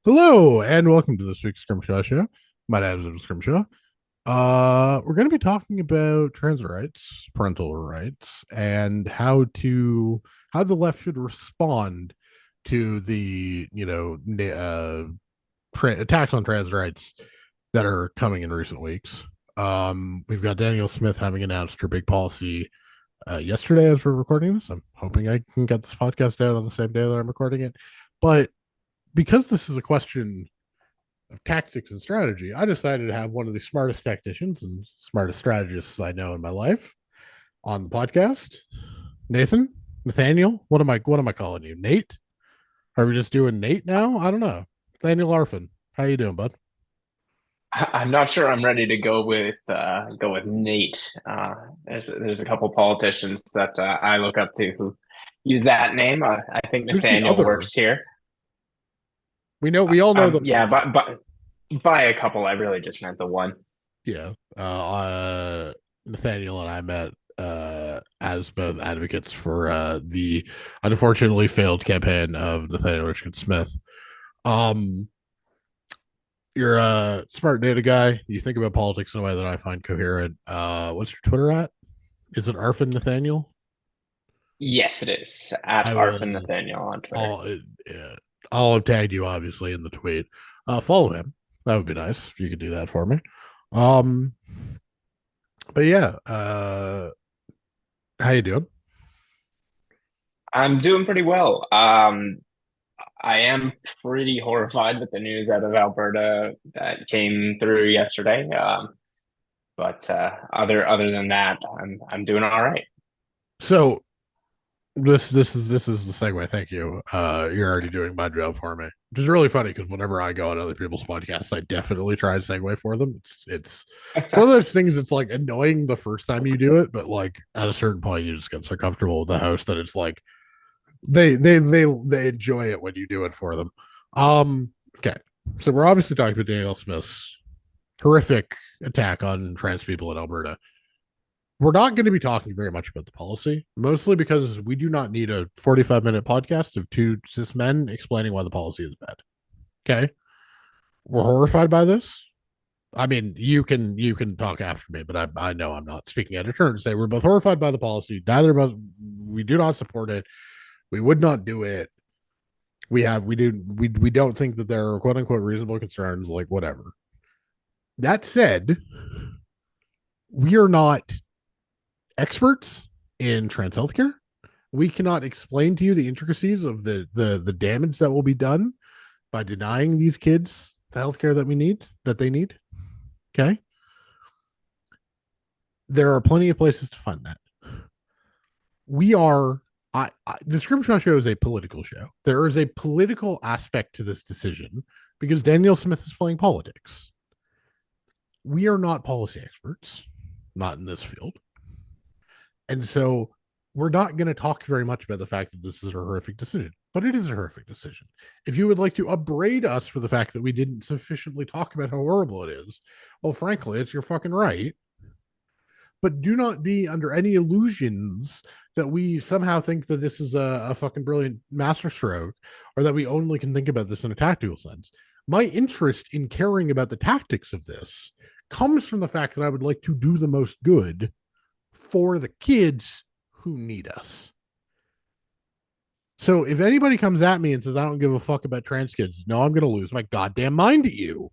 Hello and welcome to this week's Scrimshaw Show. My name is Scrimshaw. We're going to be talking about trans rights, parental rights, and how the left should respond to the attacks on trans rights that are coming in recent weeks. We've got Danielle Smith having announced her big policy yesterday as we're recording this. I'm hoping I can get this podcast out on the same day that I'm recording it, but because this is a question of tactics and strategy, I decided to have one of the smartest tacticians and smartest strategists I know in my life on the podcast. Nathaniel. What am I calling you? Nate? Are we just doing Nate now? I don't know. Nathaniel Arfin. How you doing, bud? I'm not sure I'm ready to go with Nate. There's a couple politicians that I look up to who use that name. I think Who's the Nathaniel other? works here. We all know them Yeah, well. but by a couple, I really just meant the one. Yeah. Nathaniel and I met as both advocates for the unfortunately failed campaign of Nathaniel Smith. Um, you're a smart data guy. You think about politics in a way that I find coherent. What's your Twitter at? Is it Arfin Nathaniel? Yes, it is at I Arfin will. Nathaniel on Twitter. I'll, I'll have tagged you obviously in the tweet. Follow him. That would be nice if you could do that for me. Um, but yeah. How you doing? I'm doing pretty well. I am pretty horrified with the news out of Alberta that came through yesterday. But other than that, I'm doing all right. So this is the segue. Thank you. You're already doing my job for me, which is really funny because whenever I go on other people's podcasts, I definitely try and segue for them. It's one of those things. It's like annoying the first time you do it, but like at a certain point, you just get so comfortable with the host that it's like they enjoy it when you do it for them. Okay, so we're obviously talking about Danielle Smith's horrific attack on trans people in Alberta. We're not going to be talking very much about the policy, mostly because we do not need a 45-minute podcast of two cis men explaining why the policy is bad. Okay. We're horrified by this. I mean, you can talk after me, but I know I'm not speaking out of turn to say we're both horrified by the policy. Neither of us we do not support it. We would not do it. We don't think that there are quote unquote reasonable concerns, like whatever. That said, we are not experts in trans healthcare. We cannot explain to you the intricacies of the damage that will be done by denying these kids the healthcare that they need. Okay, there are plenty of places to find that. We are. The Scrimshaw Show is a political show. There is a political aspect to this decision because Danielle Smith is playing politics. We are not policy experts, not in this field. And so we're not going to talk very much about the fact that this is a horrific decision, but it is a horrific decision. If you would like to upbraid us for the fact that we didn't sufficiently talk about how horrible it is, well, frankly, it's your fucking right. But do not be under any illusions that we somehow think that this is a fucking brilliant masterstroke or that we only can think about this in a tactical sense. My interest in caring about the tactics of this comes from the fact that I would like to do the most good for the kids who need us. So if anybody comes at me and says I don't give a fuck about trans kids, no, I'm going to lose my goddamn mind at you.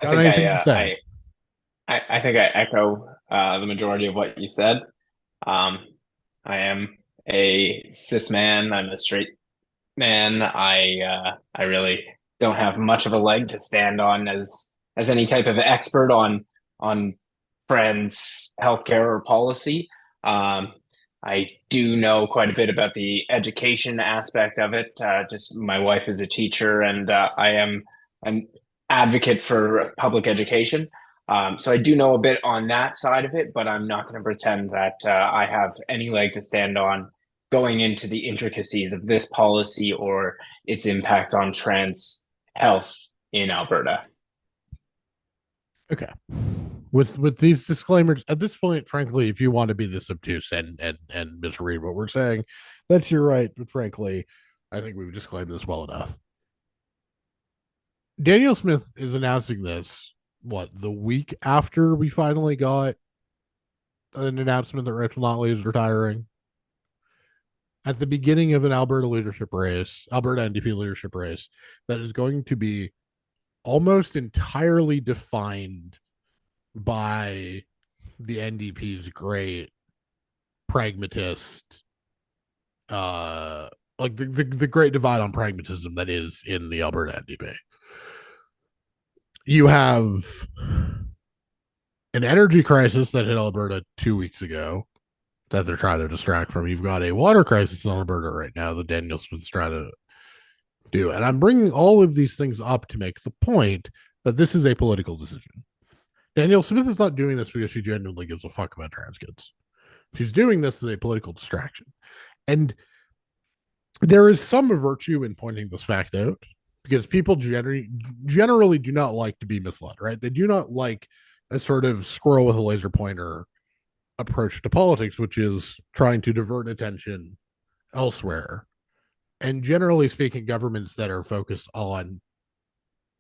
I Got think anything to say? I think I echo the majority of what you said. Um, I am a cis man. I'm a straight man. I really don't have much of a leg to stand on as any type of expert on friends' healthcare or policy. Um, I do know quite a bit about the education aspect of it. Just my wife is a teacher, and I am an advocate for public education. So I do know a bit on that side of it, but I'm not going to pretend that I have any leg to stand on going into the intricacies of this policy or its impact on trans health in Alberta. Okay. with these disclaimers at this point, frankly, if you want to be this obtuse and misread what we're saying, that's your right. But frankly, I think we've disclaimed this well enough. Danielle Smith is announcing this what the week after we finally got an announcement that Rachel Notley is retiring at the beginning of an Alberta NDP leadership race that is going to be almost entirely defined by the NDP's great pragmatist, like the great divide on pragmatism that is in the Alberta NDP. You have an energy crisis that hit Alberta 2 weeks ago that they're trying to distract from. You've got a water crisis in Alberta right now that Danielle Smith's trying to do. And I'm bringing all of these things up to make the point that this is a political decision. Danielle Smith is not doing this because she genuinely gives a fuck about trans kids. She's doing this as a political distraction. And there is some virtue in pointing this fact out because people generally do not like to be misled, right? They do not like a sort of squirrel with a laser pointer approach to politics, which is trying to divert attention elsewhere. And generally speaking, governments that are focused on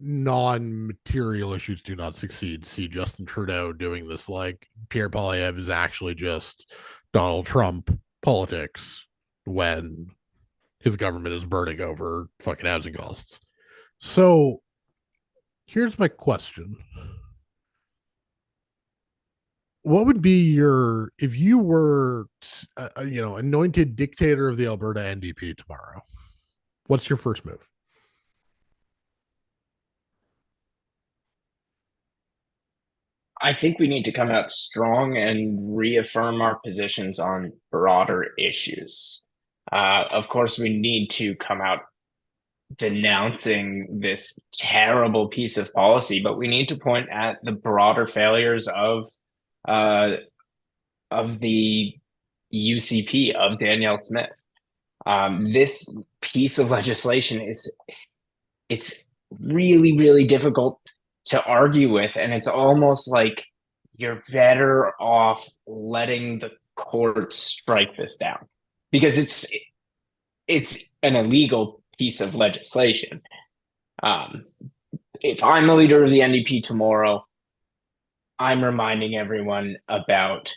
non-material issues do not succeed. See Justin Trudeau doing this, like Pierre Poilievre is actually just Donald Trump politics when his government is burning over fucking housing costs. So here's my question. What would be your, if you were anointed dictator of the Alberta NDP tomorrow, what's your first move? I think we need to come out strong and reaffirm our positions on broader issues. Of course, we need to come out denouncing this terrible piece of policy, but we need to point at the broader failures uh, of the UCP of Danielle Smith. This piece of legislation it's really, really difficult to argue with, and it's almost like you're better off letting the court strike this down because it's an illegal piece of legislation. Um, if I'm the leader of the NDP tomorrow, I'm reminding everyone about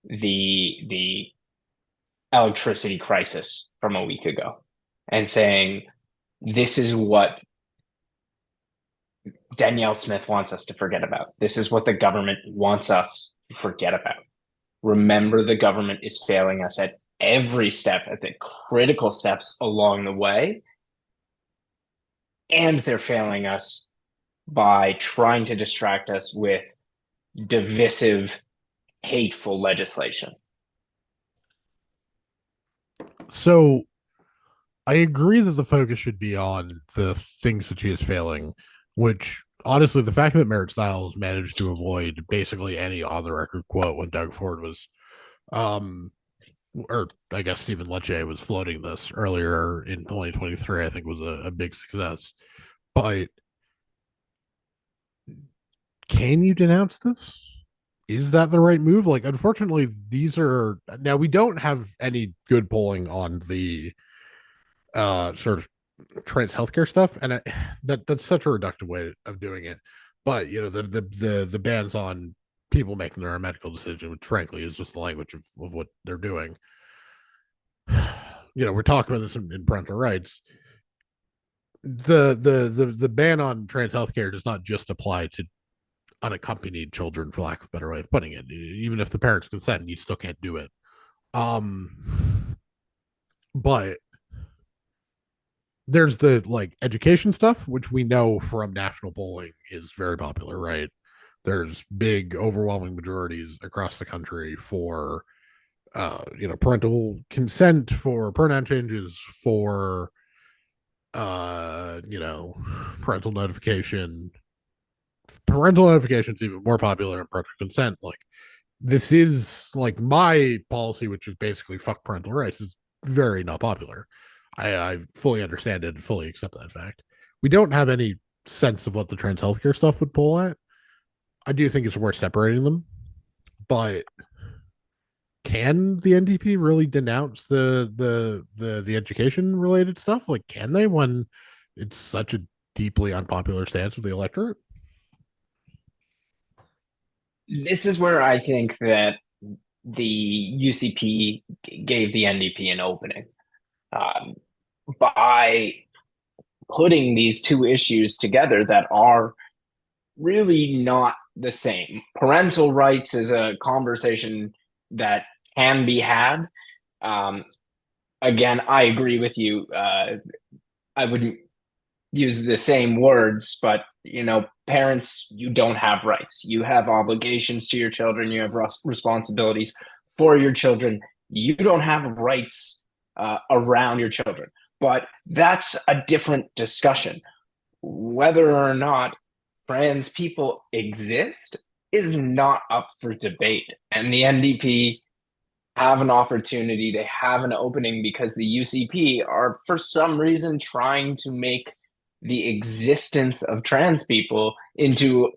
the electricity crisis from a week ago and saying this is what Danielle Smith wants us to forget about. This is what the government wants us to forget about. Remember, the government is failing us at every step, at the critical steps along the way. And they're failing us by trying to distract us with divisive, hateful legislation. So I agree that the focus should be on the things that she is failing, which honestly, the fact that Merritt Styles managed to avoid basically any on the record quote when Doug Ford was, um, or I guess Stephen Lecce was floating this earlier in 2023, I think was a big success. But can you denounce this? Is that the right move? Like, unfortunately, these are now we don't have any good polling on the sort of trans healthcare stuff, and that's such a reductive way of doing it. But the bans on people making their own medical decision, which frankly is just the language of what they're doing. We're talking about this in parental rights. The ban on trans healthcare does not just apply to unaccompanied children, for lack of a better way of putting it. Even if the parents consent, you still can't do it. But there's the like education stuff, which we know from national polling is very popular, right? There's big overwhelming majorities across the country for parental consent, for pronoun changes, for parental notification. Parental notification is even more popular than parental consent. Like, this is like my policy, which is basically fuck parental rights, is very not popular. I fully understand it and fully accept that fact. We don't have any sense of what the trans healthcare stuff would pull at. I do think it's worth separating them, but can the NDP really denounce the education related stuff? Like, can they when it's such a deeply unpopular stance of the electorate? This is where I think that the UCP gave the NDP an opening um, by putting these two issues together that are really not the same. Parental rights is a conversation that can be had. Um, Again, I agree with you. I wouldn't use the same words, but parents, you don't have rights. You have obligations to your children. You have responsibilities for your children. You don't have rights around your children. But that's a different discussion. Whether or not trans people exist is not up for debate. And the NDP have an opportunity, they have an opening because the UCP are, for some reason, trying to make the existence of trans people into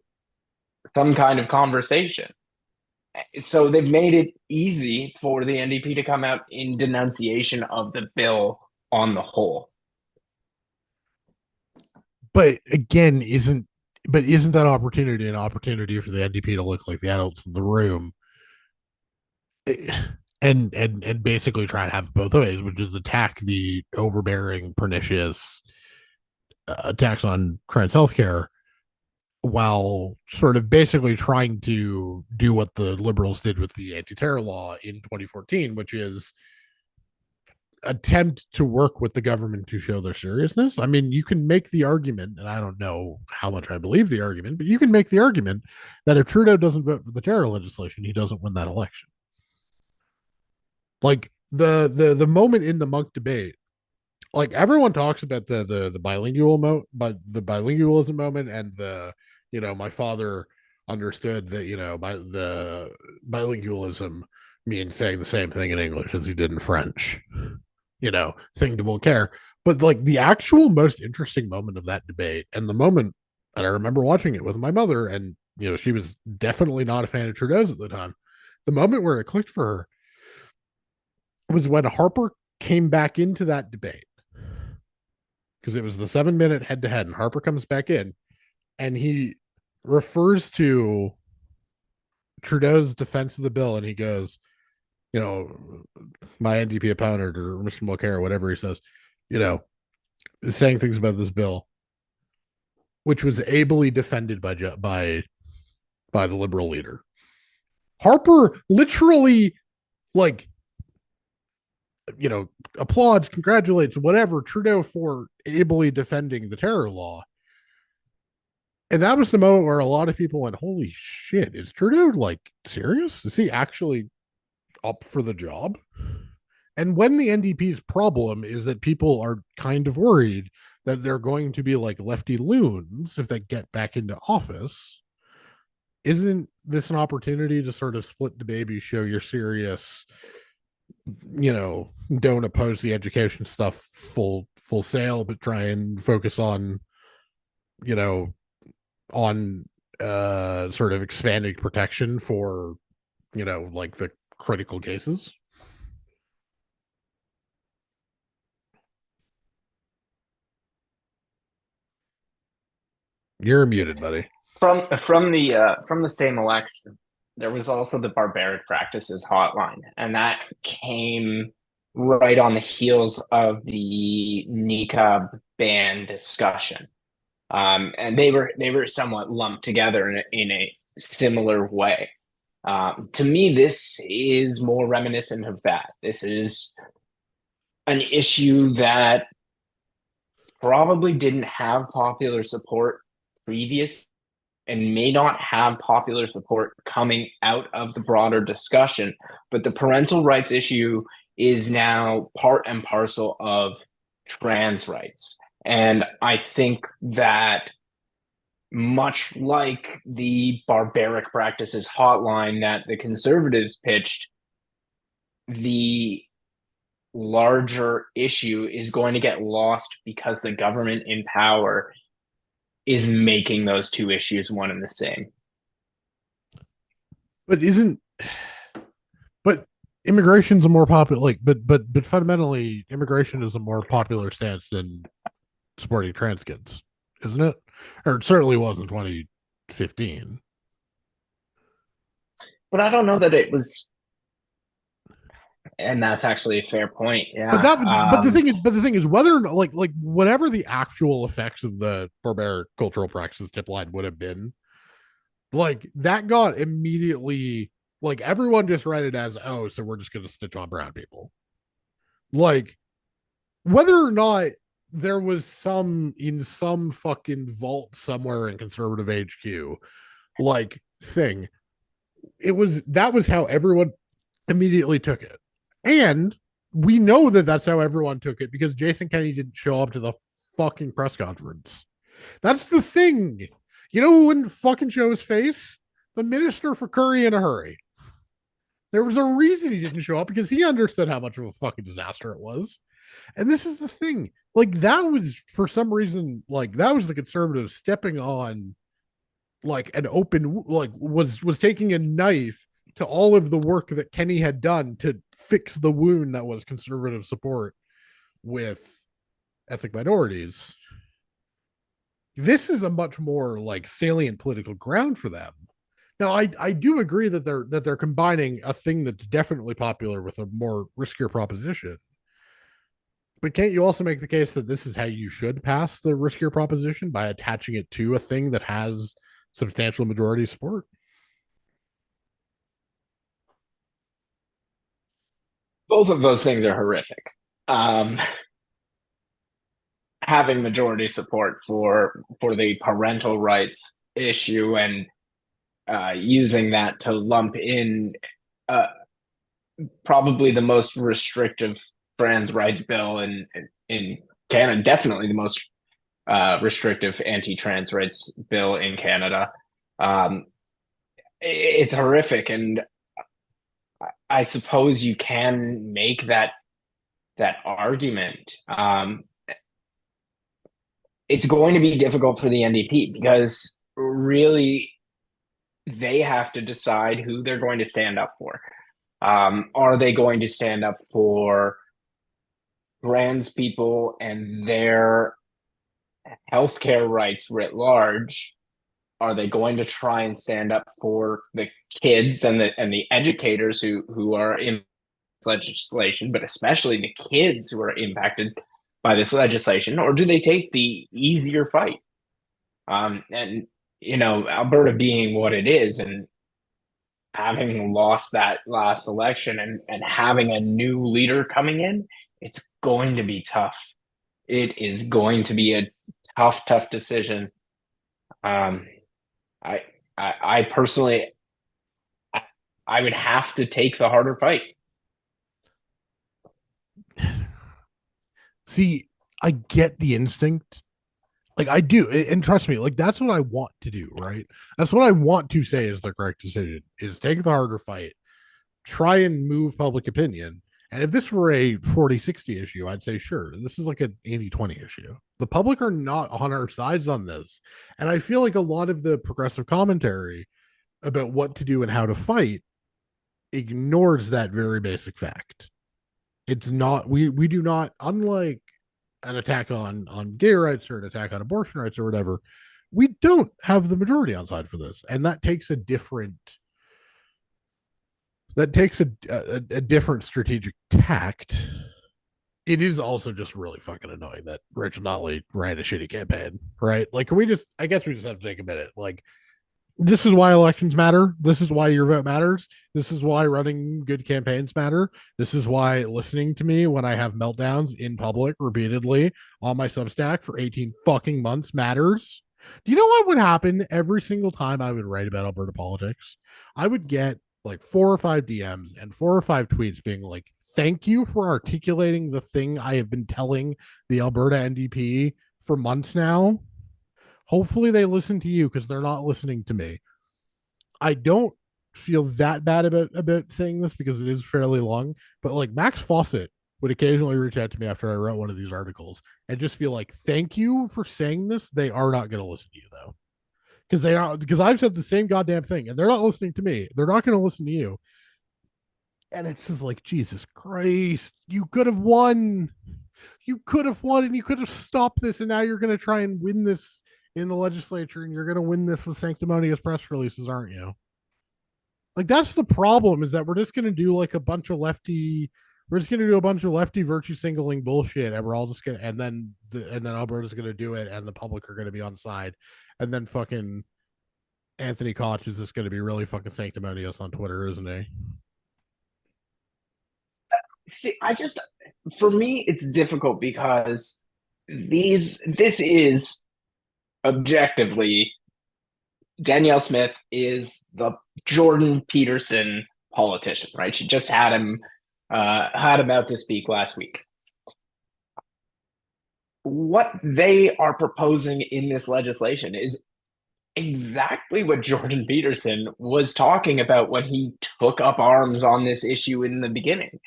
some kind of conversation. So they've made it easy for the NDP to come out in denunciation of the bill on the whole. But again, isn't that opportunity an opportunity for the NDP to look like the adults in the room, and basically try to have both ways, which is attack the overbearing, pernicious attacks on trans healthcare while sort of basically trying to do what the liberals did with the anti-terror law in 2014, which is attempt to work with the government to show their seriousness. I mean, you can make the argument, and I don't know how much I believe the argument, but you can make the argument that if Trudeau doesn't vote for the terror legislation, he doesn't win that election. Like the moment in the Monk debate, like everyone talks about the bilingual but the bilingualism moment and the my father understood that by the bilingualism means saying the same thing in English as he did in French. Thing to will care. But like the actual most interesting moment of that debate, and the moment, and I remember watching it with my mother, and she was definitely not a fan of Trudeau's at the time. The moment where it clicked for her was when Harper came back into that debate because it was the 7 minute head to head, and Harper comes back in and he refers to Trudeau's defense of the bill, and he goes, my NDP opponent or Mr. Mulcair or whatever he says, you know, is saying things about this bill, which was ably defended by the liberal leader. Harper literally like applauds, congratulates, whatever Trudeau for ably defending the terror law. And that was the moment where a lot of people went, holy shit, is Trudeau like serious? Is he actually up for the job? And when the NDP's problem is that people are kind of worried that they're going to be like lefty loons if they get back into office, isn't this an opportunity to sort of split the baby, show you're serious, don't oppose the education stuff full sail, but try and focus on, you know, on sort of expanding protection for, like the critical cases? You're muted, buddy. From the same election, there was also the barbaric practices hotline, and that came right on the heels of the niqab ban discussion. And they were somewhat lumped together in a similar way. To me, this is more reminiscent of that. This is an issue that probably didn't have popular support previous and may not have popular support coming out of the broader discussion. But the parental rights issue is now part and parcel of trans rights. And I think that much like the barbaric practices hotline that the conservatives pitched, the larger issue is going to get lost because the government in power is making those two issues one and the same. But isn't but immigration's a more popular but fundamentally immigration is a more popular stance than supporting trans kids, isn't it? Or it certainly was in 2015. But I don't know that it was, and that's actually a fair point. But Yeah. that but the thing is whether or not, like whatever the actual effects of the barbaric cultural practices tip line would have been, like that got immediately, like everyone just read it as, oh, so we're just gonna stitch on brown people. Like whether or not there was some in some fucking vault somewhere in conservative HQ like thing, it was that was how everyone immediately took it. And we know that that's how everyone took it because Jason Kenney didn't show up to the fucking press conference. That's the thing. You know who wouldn't fucking show his face? The minister for Curry in a hurry. There was a reason he didn't show up because he understood how much of a fucking disaster it was. And this is the thing. Like that was for some reason, like that was the conservatives stepping on like an open, like was taking a knife to all of the work that Kenny had done to fix the wound that was conservative support with ethnic minorities. This is a much more like salient political ground for them. Now, I do agree that they're combining a thing that's definitely popular with a more riskier proposition. But can't you also make the case that this is how you should pass the riskier proposition by attaching it to a thing that has substantial majority support? Both of those things are horrific. Um, Having majority support for the parental rights issue and using that to lump in uh, probably the most restrictive trans rights bill in Canada, definitely the most restrictive anti-trans rights bill in Canada. Um, it's horrific, and I suppose you can make that argument. It's going to be difficult for the NDP because really they have to decide who they're going to stand up for. Are they going to stand up for trans people and their healthcare rights writ large? Are they going to try and stand up for the kids and the educators who are in legislation, but especially the kids who are impacted by this legislation, or do they take the easier fight? And Alberta being what it is, and having lost that last election, and having a new leader coming in, it's going to be tough. It is going to be a tough decision. Um, I, I personally, I, I would have to take the harder fight. See, I get the instinct. Like I do, and trust me, like that's what I want to do, right? That's what I want to say is the correct decision: is take the harder fight, try and move public opinion. And if this were a 40-60 issue, I'd say sure. This is like an 80-20 issue. The public are not on our sides on this. And I feel like a lot of the progressive commentary about what to do and how to fight ignores that very basic fact. It's not we do not, unlike an attack on gay rights or an attack on abortion rights or whatever, we don't have the majority on side for this. And that takes a different strategic tact. It is also just really fucking annoying that Rachel Notley ran a shitty campaign, right? Like, can we just, I guess we just have to take a minute. Like, this is why elections matter. This is why your vote matters. This is why running good campaigns matter. This is why listening to me when I have meltdowns in public repeatedly on my Substack for 18 fucking months matters. Do you know what would happen every single time I would write about Alberta politics? I would get like 4 or 5 DMs and 4 or 5 tweets being like, thank you for articulating the thing I have been telling the Alberta NDP for months now. Hopefully they listen to you because they're not listening to me. I don't feel that bad about saying this because it is fairly long, but like Max Fawcett would occasionally reach out to me after I wrote one of these articles and just feel like, thank you for saying this. They are not going to listen to you though. because I've said the same goddamn thing, and they're not listening to me. They're not going to listen to you. And it's just like, Jesus Christ, you could have won. You could have won, and you could have stopped this, and now you're going to try and win this in the legislature, and you're going to win this with sanctimonious press releases, aren't you? Like, that's the problem, is that we're just going to do like a bunch of lefty. We're just gonna do a bunch of lefty virtue signaling bullshit, and we're all just gonna, and then Alberta's gonna do it, and the public are gonna be on side, and then fucking Anthony Koch is just gonna be really fucking sanctimonious on Twitter, isn't he? See, for me, it's difficult because this is objectively, Danielle Smith is the Jordan Peterson politician, right? She just had him out to speak last week. What they are proposing in this legislation is exactly what Jordan Peterson was talking about when he took up arms on this issue in the beginning.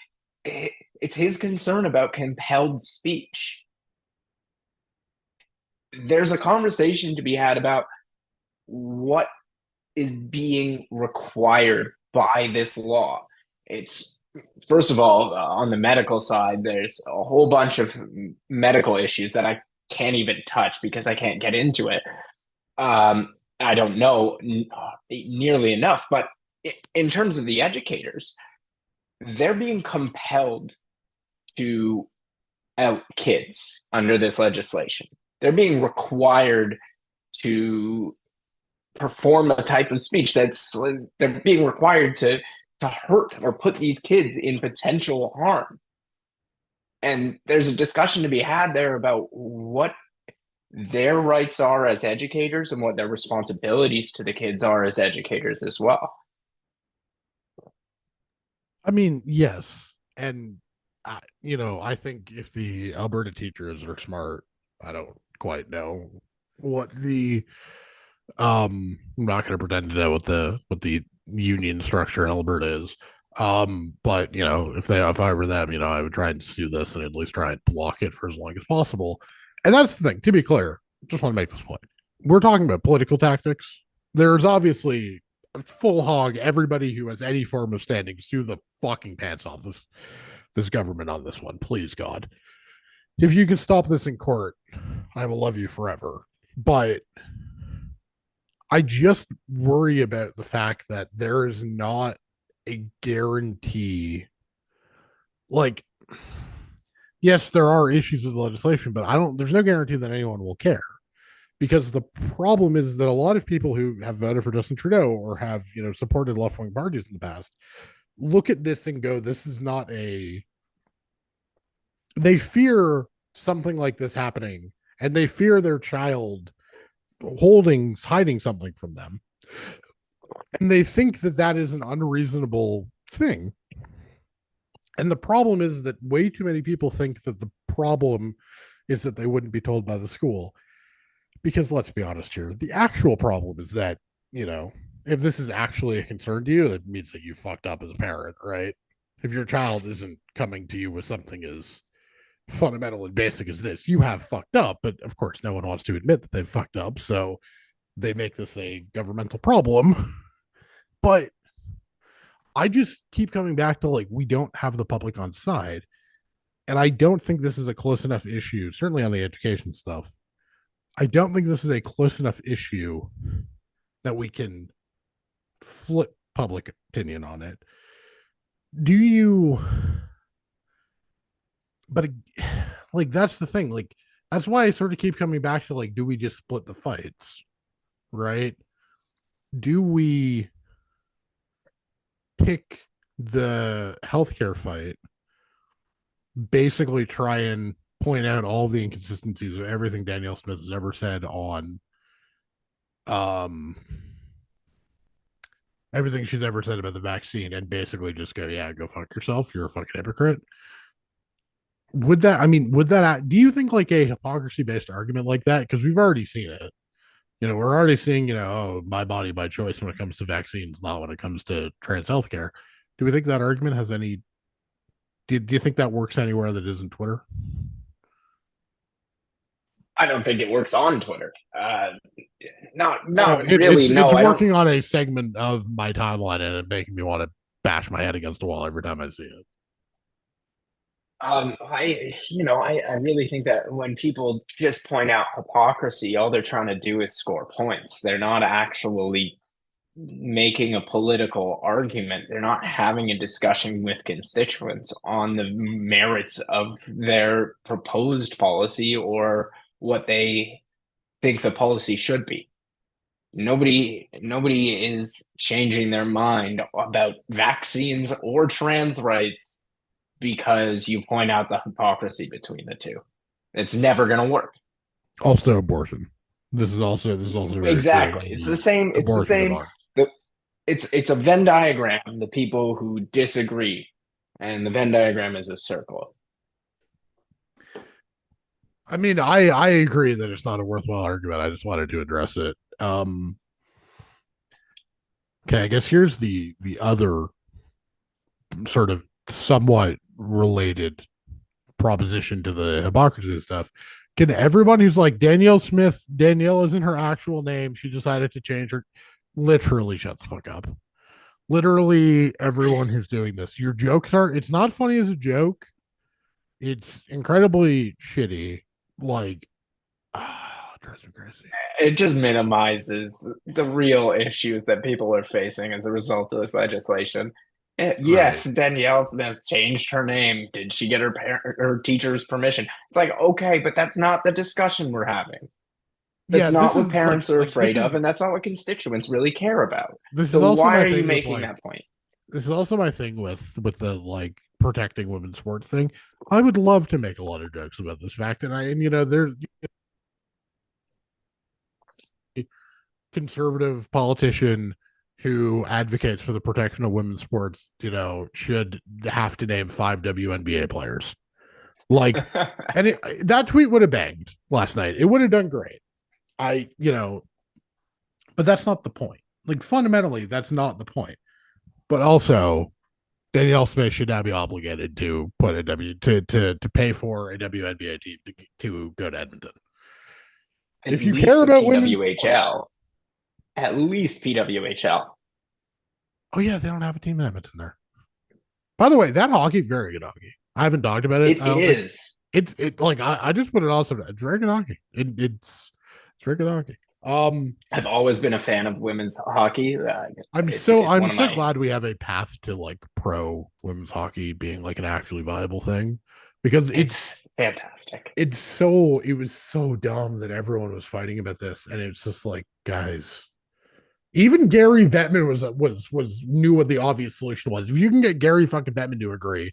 It's his concern about compelled speech. There's a conversation to be had about what is being required by this law. It's first of all, on the medical side, there's a whole bunch of medical issues that I can't even touch because I can't get into it. I don't know nearly enough, but in terms of the educators, they're being compelled to out kids under this legislation. They're being required to perform a type of speech that's they're being required to hurt or put these kids in potential harm. And there's a discussion to be had there about what their rights are as educators and what their responsibilities to the kids are as educators as well. I mean, yes, and I think if the Alberta teachers are smart, I don't quite know what the I'm not going to pretend to know what the union structure in Alberta is. But if I were them, I would try and sue this and at least try and block it for as long as possible. And that's the thing. To be clear, just want to make this point. We're talking about political tactics. There's obviously a full hog everybody who has any form of standing sue the fucking pants off this government on this one. Please, God. If you can stop this in court, I will love you forever. But I just worry about the fact that there is not a guarantee. Like, yes, there are issues with the legislation, but there's no guarantee that anyone will care. Because the problem is that a lot of people who have voted for Justin Trudeau or have, supported left wing parties in the past look at this and go, this is not a. They fear something like this happening, and they fear their child hiding something from them, and they think that that is an unreasonable thing. And the problem is that way too many people think that the problem is that they wouldn't be told by the school, because let's be honest here, the actual problem is that, if this is actually a concern to you, that means that you fucked up as a parent, right? If your child isn't coming to you with something as fundamental and basic as this, you have fucked up. But of course, no one wants to admit that they've fucked up, so they make this a governmental problem. But I just keep coming back to, like, we don't have the public on side. And I don't think this is a close enough issue, certainly on the education stuff. I don't think this is a close enough issue that we can flip public opinion on it. Do you? But like, that's the thing. Like, that's why I sort of keep coming back to, like, do we just split the fights? Right? Do we pick the healthcare fight, basically try and point out all the inconsistencies of everything Danielle Smith has ever said on um everything she's ever said about the vaccine, and basically just go, yeah, go fuck yourself, you're a fucking hypocrite? Do you think like a hypocrisy based argument like that, because we've already seen it, we're already seeing, oh, my body, my choice when it comes to vaccines, not when it comes to trans healthcare. Do we think that argument has any do you think that works anywhere that isn't Twitter? I don't think it works on Twitter. Oh, Not really. it's No, I don't. working on a segment of my timeline and it making me want to bash my head against the wall every time I see it. I really think that when people just point out hypocrisy, all they're trying to do is score points. They're not actually making a political argument. They're not having a discussion with constituents on the merits of their proposed policy or what they think the policy should be. Nobody is changing their mind about vaccines or trans rights because you point out the hypocrisy between the two. It's never going to work. Also, abortion. This is also very true Exactly. about It's the the same. It's the abortion same. debate. The, it's a Venn diagram. The people who disagree, and the Venn diagram is a circle. I mean, I agree that it's not a worthwhile argument. I just wanted to address it. Okay, I guess here's the other sort of somewhat related proposition to the hypocrisy stuff. Can everyone who's like Danielle Smith, Danielle isn't her actual name. She decided to change her. Literally, shut the fuck up. Literally, everyone who's doing this, your jokes are. It's not funny as a joke. It's incredibly shitty. Like, it drives me crazy. It just minimizes the real issues that people are facing as a result of this legislation. Yes, Right. Danielle Smith changed her name. Did she get her teacher's permission? It's like, okay, but that's not the discussion we're having. That's Yeah, not this what is parents are this afraid of, is and that's not what constituents really care about. this So is also why my are you thing with making like that point? this is also my thing with the like protecting women's sports thing. I would love to make a lot of jokes about this fact, and there's a conservative politician who advocates for the protection of women's sports, should have to name 5 WNBA players. Like, and that tweet would have banged last night. It would have done great. But that's not the point. Like fundamentally, that's not the point. But also, Danielle Smith should now be obligated to put a W to pay for a WNBA team to go to Edmonton. At If you care least a about women's sport, PWHL. At least PWHL. oh yeah, they don't have a team in Edmonton there. By the way, that hockey, very good hockey. I haven't talked about it. It I don't think is. it's like I just put it also. It's very good hockey. It's very good hockey. I've always been a fan of women's hockey. It's I'm one of so my. glad we have a path to like pro women's hockey being like an actually viable thing because It's fantastic. it was so dumb that everyone was fighting about this and it's just like guys, even Gary Bettman was knew what the obvious solution was. If you can get Gary fucking Bettman to agree,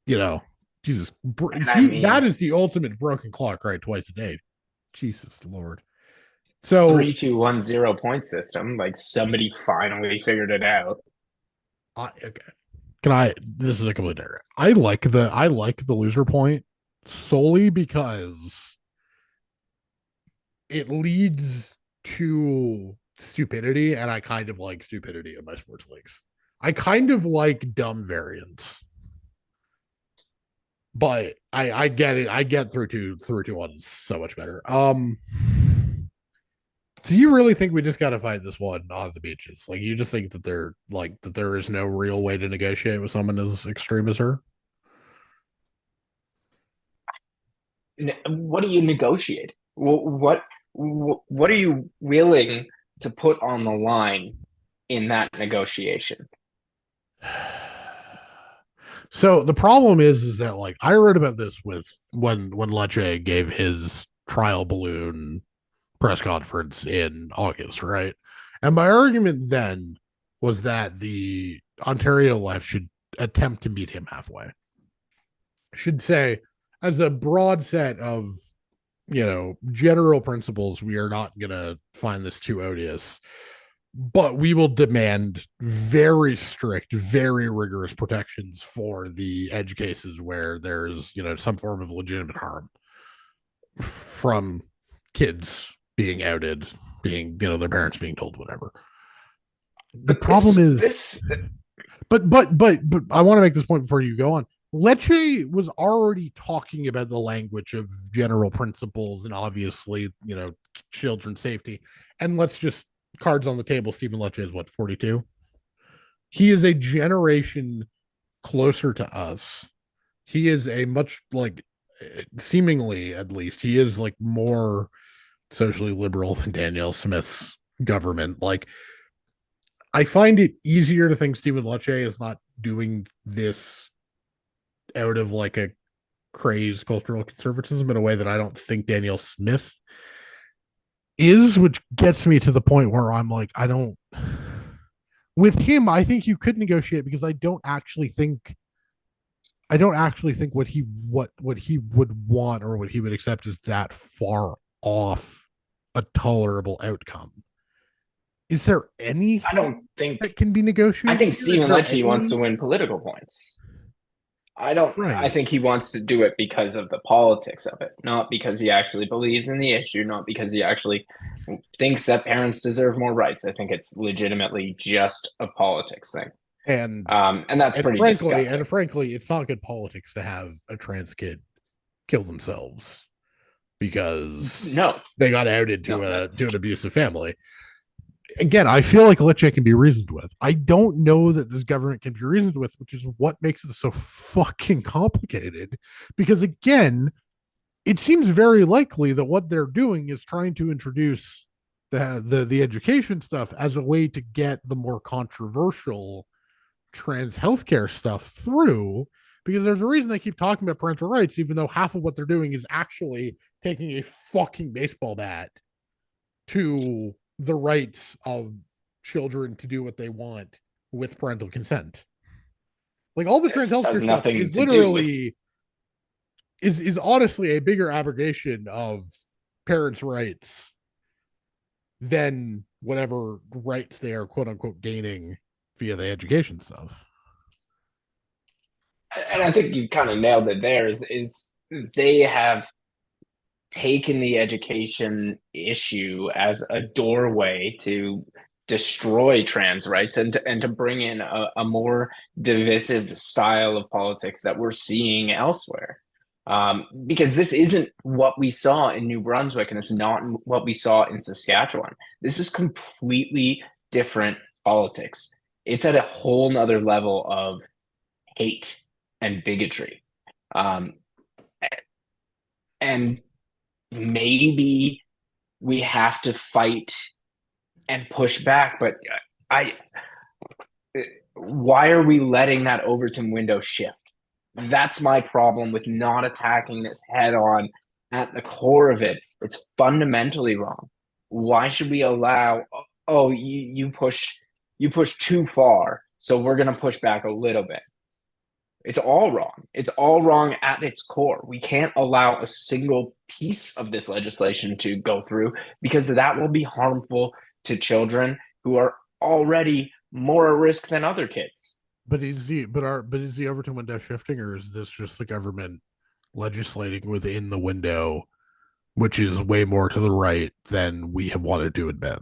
you know, Jesus, And I that mean, is the ultimate broken clock, right? Twice a day. Jesus Lord. So 3-2-1-0 point system. Like somebody finally figured it out. okay. Can I? This is a complete different. I like the loser point solely because it leads to stupidity, and I kind of like stupidity in my sports leagues. I kind of like dumb variants, but I get it. I get through to one is so much better. Do you really think we just got to fight this one on the beaches? Like, you just think that there is no real way to negotiate with someone as extreme as her? What do you negotiate? What are you willing to put on the line in that negotiation? So the problem is that like I wrote about this with when Lecce gave his trial balloon press conference in August, right? And my argument then was that the Ontario left should attempt to meet him halfway. Should say, as a broad set of general principles, we are not going to find this too odious, but we will demand very strict, very rigorous protections for the edge cases where there's some form of legitimate harm from kids being outed, being their parents being told whatever. The But problem is, this but I want to make this point before you go on. Lecce was already talking about the language of general principles and obviously, children's safety. And let's just cards on the table. Stephen Lecce is what, 42? He is a generation closer to us. He is a much like seemingly at least he is like more socially liberal than Danielle Smith's government. Like I find it easier to think Stephen Lecce is not doing this out of like a crazed cultural conservatism in a way that I don't think Danielle Smith is, which gets me to the point where I'm like, I don't. With him, I think you could negotiate because I don't actually think what he would want or what he would accept is that far off a tolerable outcome. Is there I anything don't think that can be I negotiated think here? Is Stephen there Lecce wants to any win political points. I right? think he wants to do it because of the politics of it, not because he actually believes in the issue, not because he actually thinks that parents deserve more rights. I think it's legitimately just a politics thing. And And that's and pretty frankly, disgusting. it's not good politics to have a trans kid kill themselves because No, they got outed no, to an that's abusive family. Again, I feel like Lecce can be reasoned with. I don't know that this government can be reasoned with, which is what makes it so fucking complicated. Because again, it seems very likely that what they're doing is trying to introduce the education stuff as a way to get the more controversial trans healthcare stuff through. Because there's a reason they keep talking about parental rights, even though half of what they're doing is actually taking a fucking baseball bat to the rights of children to do what they want with parental consent. Like all the trans this has healthcare stuff nothing is to do with. literally is honestly a bigger abrogation of parents' rights than whatever rights they are quote unquote gaining via the education stuff. And I think you kind of nailed it there. Is they have taken the education issue as a doorway to destroy trans rights and to bring in a more divisive style of politics that we're seeing elsewhere. Because this isn't what we saw in New Brunswick and it's not what we saw in Saskatchewan. This is completely different politics. It's at a whole nother level of hate and bigotry. Um, and maybe we have to fight and push back, but I why are we letting that Overton window shift? That's my problem with not attacking this head on at the core of it. It's fundamentally wrong. Why should we allow oh you push too far, so we're going to push back a little bit. It's all wrong. It's all wrong at its core. We can't allow a single piece of this legislation to go through because that will be harmful to children who are already more at risk than other kids. But is the Overton window shifting, or is this just the government legislating within the window, which is way more to the right than we have wanted to admit?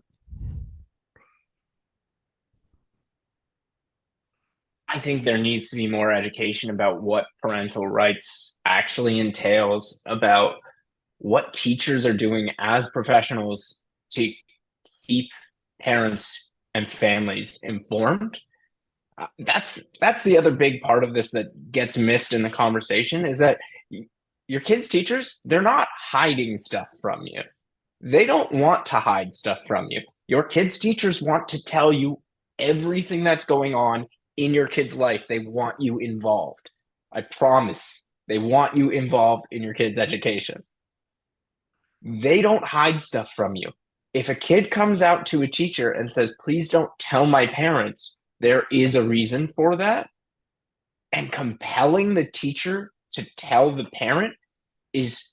I think there needs to be more education about what parental rights actually entails, about what teachers are doing as professionals to keep parents and families informed. That's the other big part of this that gets missed in the conversation is that your kids' teachers, they're not hiding stuff from you. They don't want to hide stuff from you. Your kids' teachers want to tell you everything that's going on in your kid's life. They want you involved. I promise. They want you involved in your kid's education. They don't hide stuff from you. If a kid comes out to a teacher and says, please don't tell my parents, there is a reason for that. And compelling the teacher to tell the parent is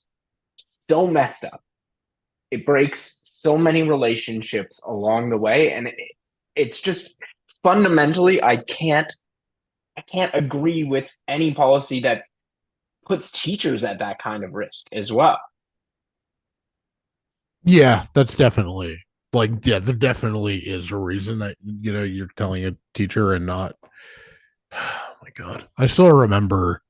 so messed up. It breaks so many relationships along the way. And it's just fundamentally, I can't agree with any policy that puts teachers at that kind of risk as well. Yeah, that's definitely yeah, there definitely is a reason that you're telling a teacher and not. Oh my god, I still remember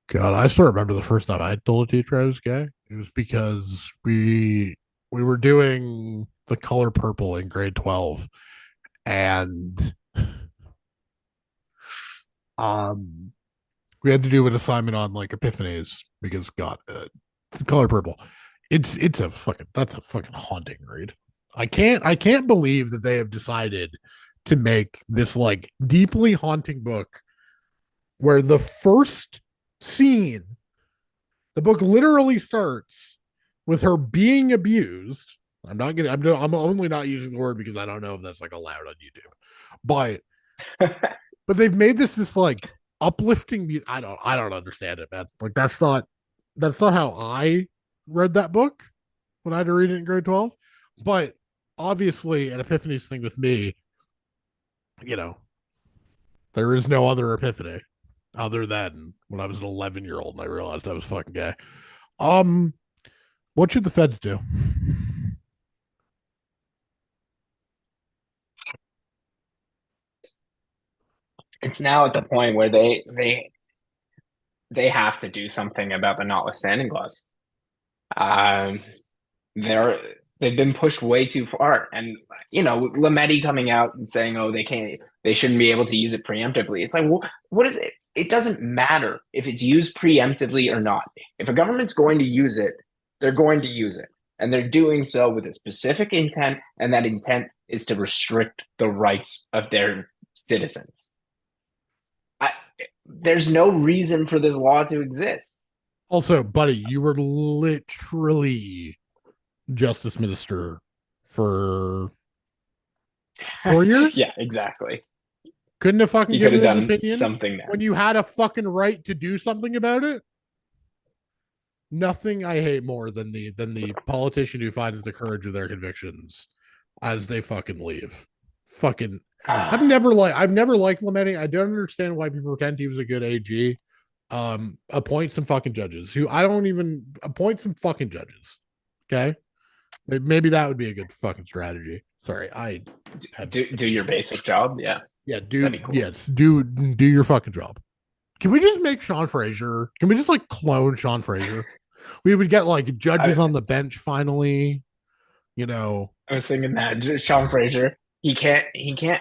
God, I still remember the first time I told a teacher I was gay. It was because we were doing the color purple in grade 12, and um we had to do an assignment on like epiphanies because God, the color purple. It's a fucking that's a fucking haunting read. I can't believe that they have decided to make this like deeply haunting book where the first scene, the book literally starts with her being abused. I'm only not using the word because I don't know if that's like allowed on YouTube. But they've made this like uplifting. I don't understand it, man. Like that's not how I read that book when I had to read it in grade 12. But obviously, an epiphanies thing with me, you know, there is no other epiphany other than when I was an 11-year-old and I realized I was fucking gay. Um, what should the feds do? It's now at the point where they have to do something about the notwithstanding clause. Um, they're they've been pushed way too far, and Lametti coming out and saying, "Oh, they shouldn't be able to use it preemptively." It's like, what is it? It doesn't matter if it's used preemptively or not. If a government's going to use it, they're going to use it, and they're doing so with a specific intent, and that intent is to restrict the rights of their citizens. I, there's no reason for this law to exist. Also, buddy, you were literally justice minister for 4 years. Yeah, exactly. Couldn't have fucking You could given have his done opinion something when there. you had a fucking right to do something about it. Nothing I hate more than the politician who finds the courage of their convictions as they fucking leave. Fucking, I've never liked Lametti. I don't understand why people pretend he was a good AG. Appoint some fucking judges who I don't even appoint some fucking judges. Okay, maybe that would be a good fucking strategy. Sorry, I have Do your basic job. Yeah, yeah, that'd do be cool. yes, do your fucking job. Can we just make Sean Fraser? Can we just like clone Sean Fraser? We would get like I, judges on the bench finally. You know, I was thinking that Sean Fraser, he can't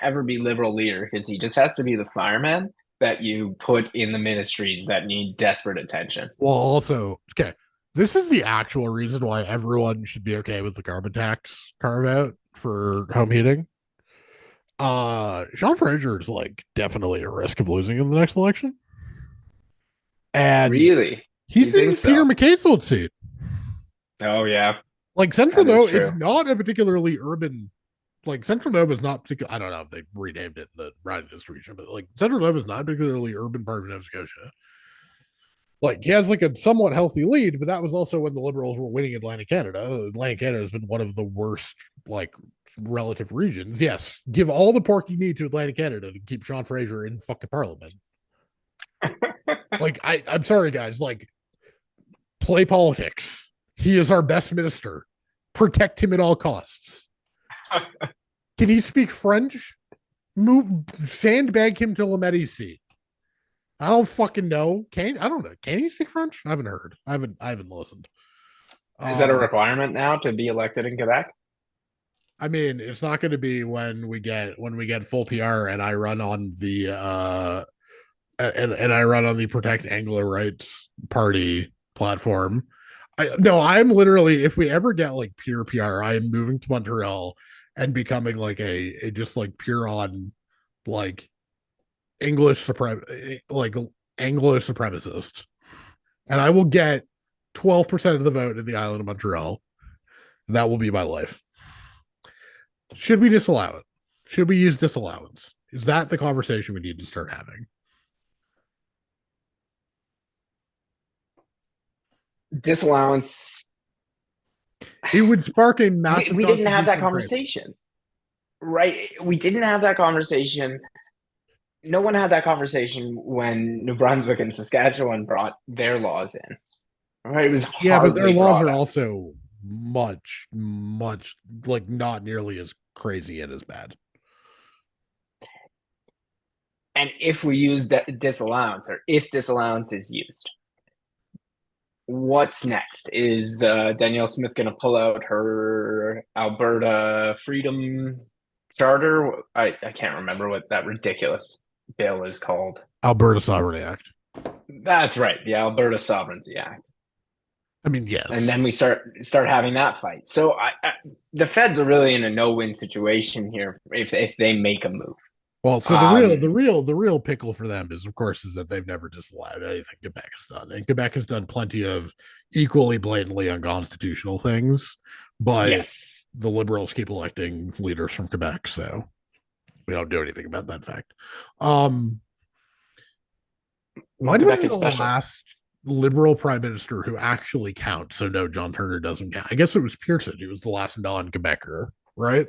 ever be liberal leader because he just has to be the fireman that you put in the ministries that need desperate attention. well, also, okay, this is the actual reason why everyone should be okay with the carbon tax carve out for home heating. Sean Fraser is like definitely a risk of losing in the next election, and Really? You he's think in Peter so? McKay's old seat. Oh yeah, Like Central that is Nova, it's true. not a particularly urban. Like Central Nova is not particular. I don't know if they renamed it in the riding distribution, but like Central Nova is not a particularly urban part of Nova Scotia. Like he has like a somewhat healthy lead, but that was also when the Liberals were winning Atlantic Canada. Atlantic Canada has been one of the worst like relative regions. Yes, give all the pork you need to Atlantic Canada to keep Sean Fraser in fucking Parliament. Like I'm sorry guys, like play politics. He is our best minister. Protect him at all costs. Can he speak French? Move sandbag him to Lametti's seat. I don't fucking know. Can I don't know. Can he speak French? I haven't heard. I haven't listened. Is that a Um, requirement now to be elected in Quebec? I mean, it's not going to be when we get full PR and I run on the and I run on the Protect Anglo Rights Party platform. No, I'm literally if we ever get like pure PR, I am moving to Montreal and becoming like a just like pure on like like Anglo supremacist, and I will get 12% of the vote in the island of Montreal. And that will be my life. Should we disallow it? Should we use disallowance? Is that the conversation we need to start having? Disallowance. It would spark a We, massive we didn't have that constitutional craving. conversation, right? We didn't have that conversation. No one had that conversation when New Brunswick and Saskatchewan brought their laws in. Right? It was Yeah, but their hardly laws brought are up. also much like not nearly as crazy and as bad. And if we use that disallowance, or if disallowance is used, what's next? Is Danielle Smith going to pull out her Alberta Freedom Charter? I can't remember what that ridiculous bill is called. Alberta Sovereignty Act. That's right, the Alberta Sovereignty Act. I mean, And yes. then we start having that fight. So the feds are really in a no-win situation here if they make a move. Well, so Um, the real pickle for them is, of course, is that they've never disallowed anything Quebec has done, and Quebec has done plenty of equally blatantly unconstitutional things, but yes, the Liberals keep electing leaders from Quebec, so we don't do anything about that fact. Um, well, when was Quebec the is special. last Liberal prime minister who actually counts? So no, John Turner doesn't count. I guess it was Pearson. He was the last non-Quebecer, right?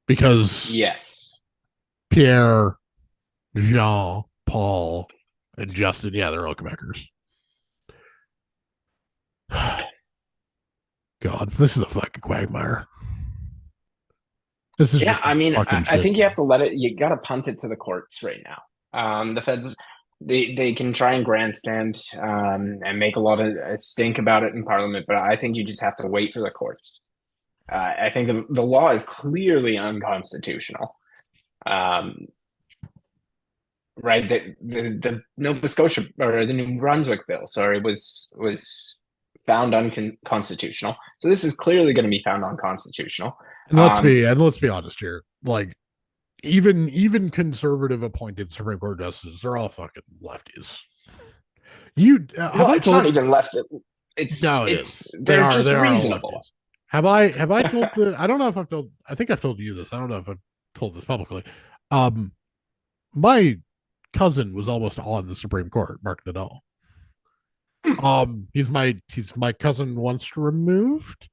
Because Yes. Pierre, Jean, Paul, and Justin, yeah, they're all Quebecers. God, this is a fucking quagmire. This is Yeah, just a I mean, fucking I shit think you have show. to let it. You got to punt it to the courts right now. The feds, they can try and grandstand and make a lot of stink about it in Parliament, but I think you just have to wait for the courts. I think the law is clearly unconstitutional. Um, right, the Nova Scotia or the New Brunswick bill, sorry, was found unconstitutional. So this is clearly going to be found unconstitutional. Um, And let's be honest here. Like even conservative appointed Supreme Court justices, they're all fucking lefties. You have well, I it's not told? even left. No, it is. It's they're just They are all reasonable. lefties. Have I told the? I don't know if I've told. I think I've told you this. I don't know if I've told this publicly. Um, my cousin was almost on the Supreme Court, Mark Nadal. He's my cousin once removed.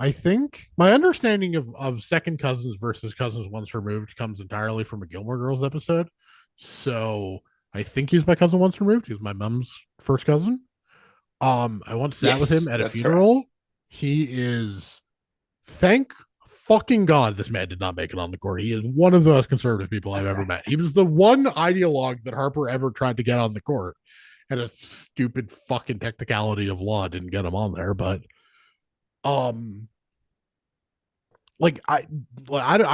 I think my understanding of second cousins versus cousins once removed comes entirely from a Gilmore Girls episode. So I think he's my cousin once removed. He's my mom's first cousin. I once sat with him Yes, at a that's correct. funeral. He is thank fucking God this man did not make it on the court. He is one of the most conservative people I've ever met. He was the one ideologue that Harper ever tried to get on the court. And a stupid fucking technicality of law didn't get him on there. But um like I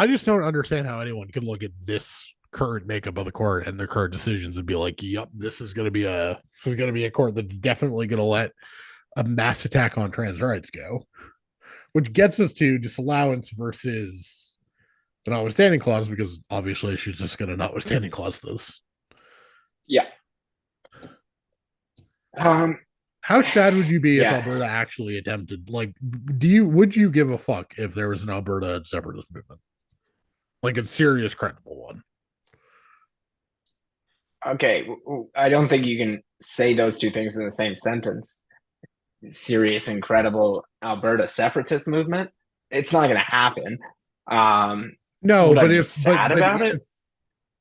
just don't understand how anyone can look at this current makeup of the court and their current decisions and be like, "Yep, this is gonna be a court that's definitely gonna let a mass attack on trans rights go." Which gets us to disallowance versus the notwithstanding clause, because obviously she's just gonna notwithstanding clause this. Yeah. Um. How sad would you be if Yeah. Alberta actually attempted? Like, do you would you give a fuck if there was an Alberta separatist movement, like a serious, credible one? Okay. I don't think you can say those two things in the same sentence. Serious, incredible Alberta separatist movement. It's not going to happen. Um. No, Would I but be if sad about it?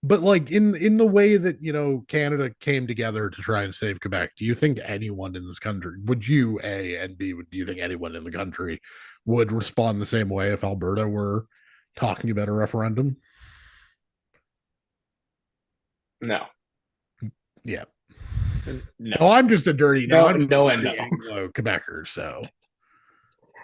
but like in the way that Canada came together to try and save Quebec, do you think anyone in this country would you A and B do you think anyone in the country would respond the same way if Alberta were talking about a referendum? No. Yeah. No. Oh, I'm just a dirty no, No. I'm just a No. And dirty no. Anglo Quebecer, so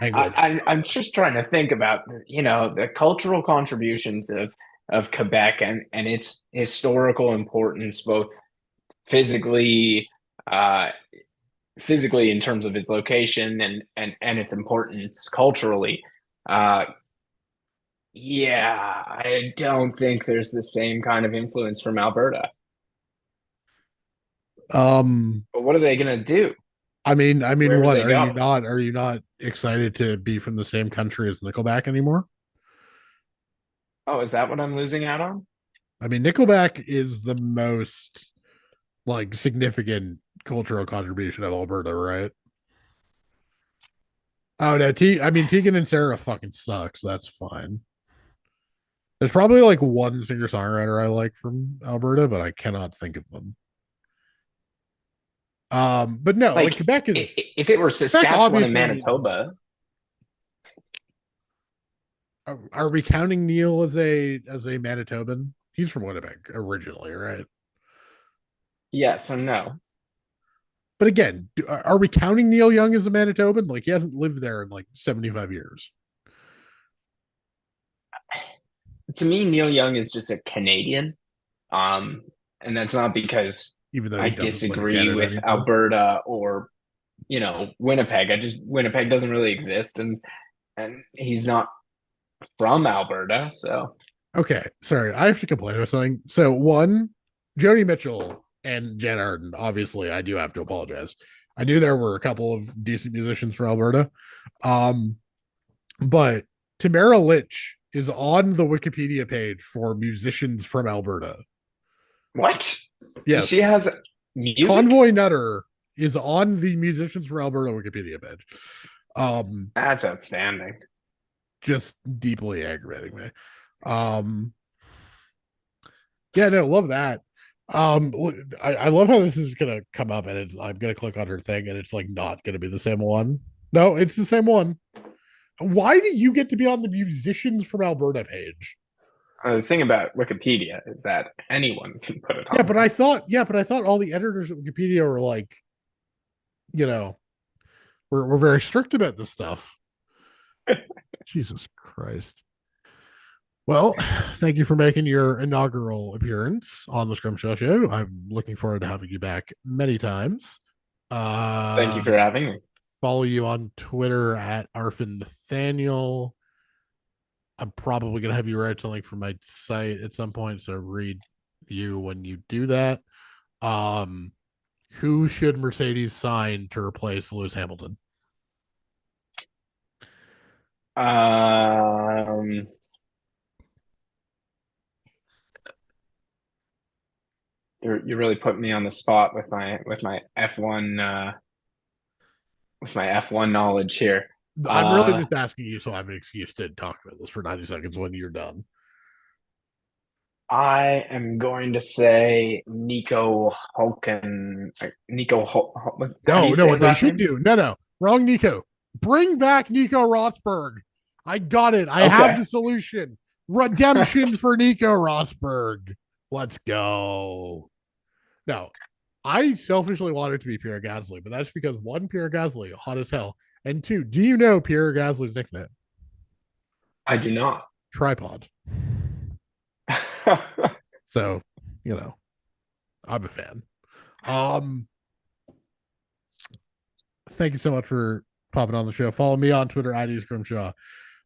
Anglo. I'm just trying to think about the cultural contributions of Quebec and its historical importance, both physically uh, physically in terms of its location and its importance culturally. Uh, yeah, I don't think there's the same kind of influence from Alberta. Um, But what are they going to do? I mean, Where do what they go? are you not excited to be from the same country as Nickelback anymore? Oh, is that what I'm losing out on? I mean, Nickelback is the most like significant cultural contribution of Alberta, right? Oh no, I mean Tegan and Sarah fucking sucks. That's fine. There's probably like one singer songwriter I like from Alberta, but I cannot think of them. But no, like Like, if it were Quebec Saskatchewan and obviously needs more. Manitoba, Are we counting Neil as a Manitoban? He's from Winnipeg originally, right? Yes and no. But again, are we counting Neil Young as a Manitoban? Like he hasn't lived there in like 75 years, To me, Neil Young is just a Canadian. Um, and that's not because even though I he doesn't live in disagree Canada with anymore. Alberta or, Winnipeg. I just Winnipeg doesn't really exist, and he's not from Alberta, so Okay, sorry, I have to complain about something. So one, Joni Mitchell and Jan Arden. Obviously, I do have to apologize. I knew there were a couple of decent musicians from Alberta, um, but Tamara Litch is on the Wikipedia page for musicians from Alberta. what? She Yes, has music? Convoy Nutter is on the musicians from Alberta Wikipedia page. Um, That's outstanding. just deeply aggravating me. Um, yeah, no, love that. I love how this is gonna come up, and I'm gonna click on her thing, and it's like not gonna be the same one. No, it's the same one. Why do you get to be on the musicians from Alberta page? The thing about Wikipedia is that anyone can put it Yeah, on there. but I thought all the editors of Wikipedia were like, you know, we're very strict about this stuff. Jesus Christ. Well, thank you for making your inaugural appearance on the Scrimshaw Show. I'm looking forward to having you back many times. Thank you Uh, for having me. follow you on Twitter at Arfin Nathaniel. I'm probably gonna have you write something for my site at some point, so read you when you do that. Um, who should Mercedes sign to replace Lewis Hamilton? Um, you're really putting me on the spot with my F1 F1 knowledge here. I'm really Uh, just asking you so I have an excuse to talk about this for 90 seconds when you're done. I am going to say how do No, you no, say what his they last should name? do. No, no, wrong, Nico. Bring back Nico Rosberg. I got it. I have Okay. the solution. Redemption for Nico Rosberg. Let's go. No, I selfishly wanted it to be Pierre Gasly, but that's because one, Pierre Gasly, hot as hell. And two, do you know Pierre Gasly's nickname? I do not. Tripod. So, you know, I'm a fan. Um, thank you so much for popping on the show. Follow me on Twitter at Scrimshaw.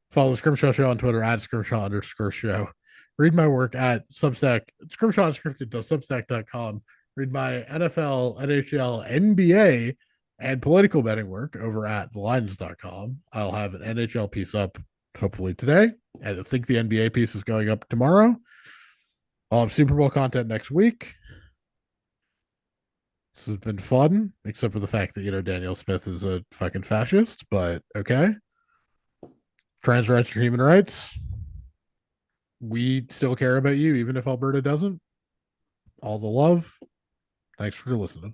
Follow the Scrimshaw Show on Twitter at Scrimshaw underscore show. Read my work at Substack, Scrimshaw Unscripted.substack.com. Read my NFL, NHL, NBA, and political betting work over at thelines.com. I'll have an NHL piece up hopefully today. And I think the NBA piece is going up tomorrow. I'll have Super Bowl content next week. This has been fun, except for the fact that, Danielle Smith is a fucking fascist, but okay. Trans rights are human rights. We still care about you, even if Alberta doesn't. All the love. Thanks for listening.